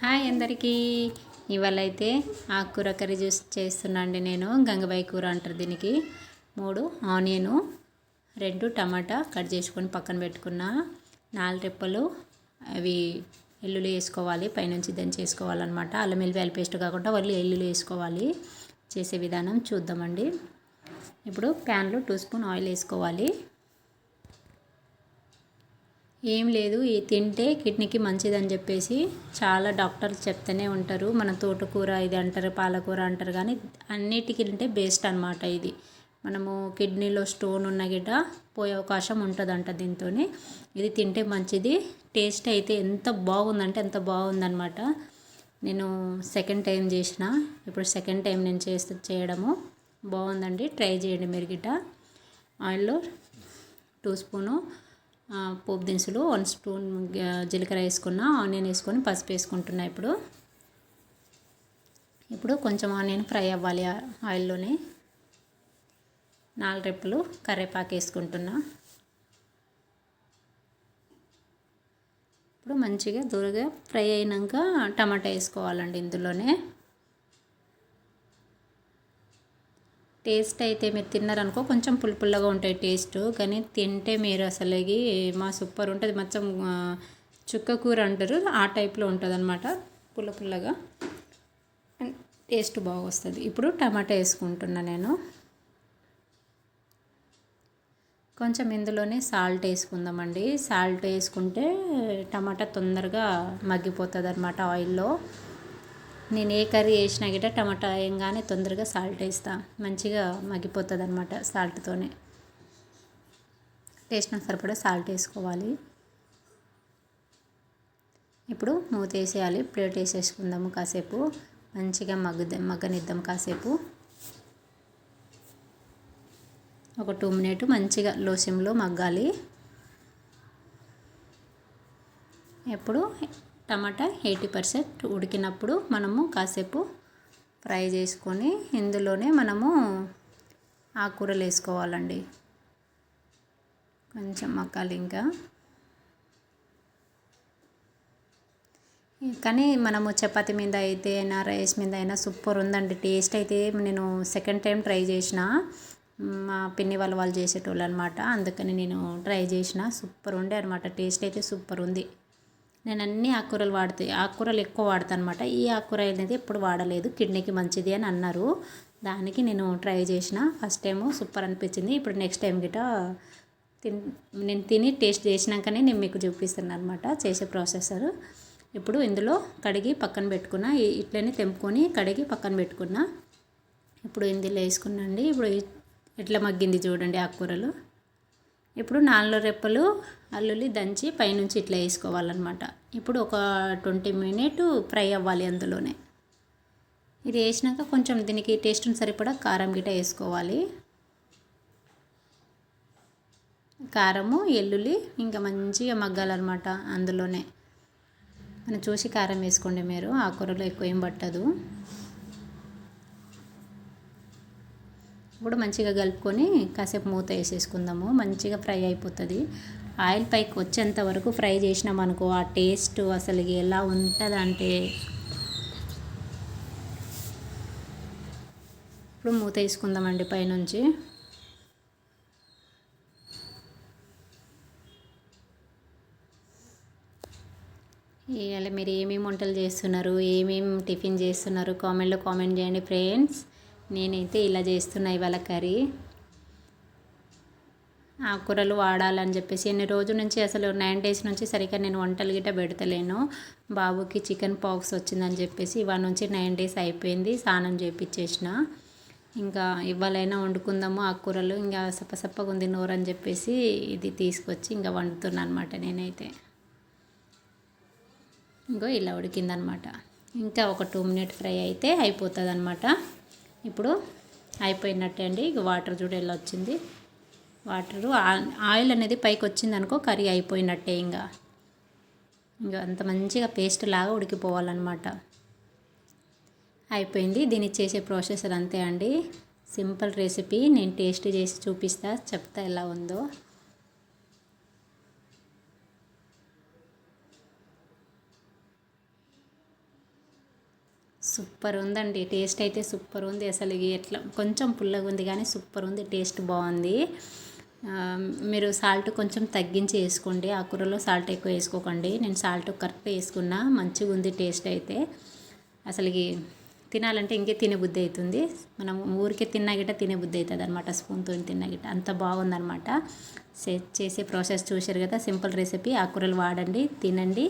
Hi అందరికీ. ఇవాళ అయితే ఆకుకూర కర్రీ చేస్తున్నా అండి. నేను గంగబాయి కూర అంటారు దీనికి. 3 ఆనియను, 2 టమాటా కట్ చేసుకొని పక్కన పెట్టుకున్నా. 4 రెప్పలు అవి ఎల్లుల్లి వేసుకోవాలి, పైనుంచి దంచి వేసుకోవాలన్నమాట. అల్లం వెల్లిపాయల పేస్ట్ కాకుండా వాళ్ళు ఎల్లుల్లి వేసుకోవాలి. చేసే విధానం చూద్దామండి. ఇప్పుడు ప్యాన్లో 2 స్పూన్ ఆయిల్ వేసుకోవాలి. ఏం లేదు, ఇది తింటే కిడ్నీకి మంచిదని చెప్పేసి చాలా డాక్టర్లు చెప్తూనే ఉంటారు. మన తోటకూర ఇది అంటారు, పాలకూర అంటారు, కానీ అన్నిటికంటే బెస్ట్ అనమాట ఇది. మనము కిడ్నీలో స్టోన్ ఉన్న గిట్ట పోయే అవకాశం ఉంటుందంట దీంతో. ఇది తింటే మంచిది. టేస్ట్ అయితే ఎంత బాగుందంటే అంత బాగుందనమాట. నేను సెకండ్ టైం చేసిన, ఇప్పుడు సెకండ్ టైం నేను చేయడము బాగుందండి. ట్రై చేయండి మీరు గిట్ట. ఆయిల్లో 2 స్పూను పోపు దినుసులు, 1 స్పూన్ జీలకర్ర వేసుకున్న, ఆనియన్ వేసుకొని పసుపు వేసుకుంటున్నా. ఇప్పుడు కొంచెం ఆనియన్ ఫ్రై అవ్వాలి ఆయిల్లోనే. 4 రెప్పలు కరివేపాకు వేసుకుంటున్నా. ఇప్పుడు మంచిగా దూరగా ఫ్రై అయినాక టమాటా వేసుకోవాలండి ఇందులోనే. టేస్ట్ అయితే మీరు తిన్నారనుకో కొంచెం పుల్లగా ఉంటాయి టేస్ట్, కానీ తింటే మీరు అసలు మా సూపర్ ఉంటుంది. మొత్తం చుక్క కూర అంటారు, ఆ టైప్లో ఉంటుంది అనమాట. పుల్లగా టేస్ట్ బాగా వస్తుంది. ఇప్పుడు టమాటా వేసుకుంటున్నా నేను. కొంచెం ఇందులోనే సాల్ట్ వేసుకుందామండి. సాల్ట్ వేసుకుంటే టమాటా తొందరగా మగ్గిపోతుంది అనమాట ఆయిల్లో. నేను ఏ కర్రీ వేసినా గిట్ట టమాటా వేయగానే తొందరగా సాల్ట్ వేస్తాను, మంచిగా మగ్గిపోతుంది అనమాట సాల్ట్తోనే. టేస్ట్ సరిపడా సాల్ట్ వేసుకోవాలి. ఇప్పుడు మూత వేసేయాలి, ప్లేట్ వేసేసుకుందాము. కాసేపు మంచిగా మగ్గనిద్దాం. కాసేపు ఒక 2 మినిట్ మంచిగా లో సిమ్లో మగ్గాలి. ఎప్పుడు టమాటా 80% ఉడికినప్పుడు మనము కాసేపు ఫ్రై చేసుకొని ఇందులోనే మనము ఆకుకూరలు వేసుకోవాలండి. కొంచెం మగ్గాలి ఇంకా. కానీ మనము చపాతీ మీద అయితే అయినా రైస్ మీద అయినా సూపర్ ఉందండి టేస్ట్ అయితే. నేను సెకండ్ టైం ట్రై చేసిన, మా పిన్ని వాళ్ళు చేసేటోళ్ళు అనమాట, అందుకని నేను ట్రై చేసిన. సూపర్ ఉండే అనమాట, టేస్ట్ అయితే సూపర్ ఉంది. నేను అన్ని ఆకుకూరలు ఎక్కువ వాడతాను అనమాట. ఈ ఆకుకూర అనేది ఎప్పుడు వాడలేదు, కిడ్నీకి మంచిది అని అన్నారు, దానికి నేను ట్రై చేసిన. ఫస్ట్ టైము సూపర్ అనిపించింది. ఇప్పుడు నెక్స్ట్ టైం గిట నేను తిని టేస్ట్ చేసినాకనే నేను మీకు చూపిస్తున్నాను అనమాట చేసే ప్రాసెసర్. ఇప్పుడు ఇందులో కడిగి పక్కన పెట్టుకున్నా, ఇట్లనే తెంపుకొని కడిగి పక్కన పెట్టుకున్నా. ఇప్పుడు ఇందులో వేసుకున్నాండి. ఇప్పుడు ఎట్లా మగ్గింది చూడండి ఆకుకూరలు. ఇప్పుడు 4 రెప్పలు అల్లుల్లి దంచి పైనుంచి ఇట్లా వేసుకోవాలన్నమాట. ఇప్పుడు ఒక 20 మినిట్ ఫ్రై అవ్వాలి అందులోనే. ఇది వేసినాక కొంచెం దీనికి టేస్ట్ని సరిపడా కారం గిట వేసుకోవాలి. కారము, ఎల్లుల్లి ఇంకా మంచిగా మగ్గాలన్నమాట అందులోనే. మనం చూసి కారం వేసుకోండి మీరు, ఆకుకూరలో ఎక్కువ ఏం పట్టదు. ఇప్పుడు మంచిగా కలుపుకొని కాసేపు మూత వేసేసుకుందాము. మంచిగా ఫ్రై అయిపోతుంది. ఆయిల్ పైకి వచ్చేంత వరకు ఫ్రై చేసినాం అనుకో, ఆ టేస్ట్ అసలు ఎలా ఉంటుందంటే. ఇప్పుడు మూత వేసుకుందామండి పైనుంచి. ఇవాళ మీరు ఏమేమి వంటలు చేస్తున్నారు, ఏమేమి టిఫిన్ చేస్తున్నారు కామెంట్లో కామెంట్ చేయండి ఫ్రెండ్స్. నేనైతే ఇలా చేస్తున్నా ఇవాళ కర్రీ. ఆకుకూరలు వాడాలని చెప్పేసి ఎన్ని రోజుల నుంచి, అసలు 9 days నుంచి సరిగ్గా నేను వంటలు గిట్ట పెడతలేను. బాబుకి చికెన్ పాక్స్ వచ్చిందని చెప్పేసి ఇవాళ నుంచి 9 days అయిపోయింది. స్నానం చేయించేసిన. ఇంకా ఇవాళైనా వండుకుందాము ఆకుకూరలు, ఇంకా సప్పసప్పగా ఉంది నోరు అని చెప్పేసి ఇది తీసుకొచ్చి ఇంకా వండుతున్నాను అనమాట నేనైతే. ఇంకో ఇలా ఉడికిందనమాట. ఇంకా ఒక 2 minutes ఫ్రై అయితే అయిపోతుంది అనమాట. ఇప్పుడు అయిపోయినట్టే అండి. ఇక వాటర్ చూడ ఎలా వచ్చింది. ఆయిల్ అనేది పైకి వచ్చింది అనుకో కర్రీ అయిపోయినట్టే. ఇంకా అంత మంచిగా పేస్ట్ లాగా ఉడికిపోవాలన్నమాట. అయిపోయింది. దీన్ని చేసే ప్రాసెసర్ అంతే అండి, సింపుల్ రెసిపీ. నేను టేస్ట్ చేసి చెప్తా ఎలా ఉందో. సూపర్ ఉందండి. టేస్ట్ అయితే సూపర్ ఉంది. అసలు ఎట్లా కొంచెం పుల్లగా ఉంది కానీ సూపర్ ఉంది. టేస్ట్ బాగుంది. మీరు సాల్ట్ కొంచెం తగ్గించి వేసుకోండి. ఆ కూరలో సాల్ట్ ఎక్కువ వేసుకోకండి. నేను సాల్ట్ కరెక్ట్ వేసుకున్నా. మంచిగా ఉంది టేస్ట్ అయితే. అసలు తినాలంటే ఇంకే తినబుద్ధి అవుతుంది. మనం ఊరికే తిన్నా గిట్ట తినబుద్ధి అవుతుంది అనమాట. స్పూన్తో తిన్నా గిట్ట అంత బాగుందనమాట. చేసే ప్రాసెస్ చూశారు కదా, సింపుల్ రెసిపీ. ఆకుకూరలు వాడండి, తినండి.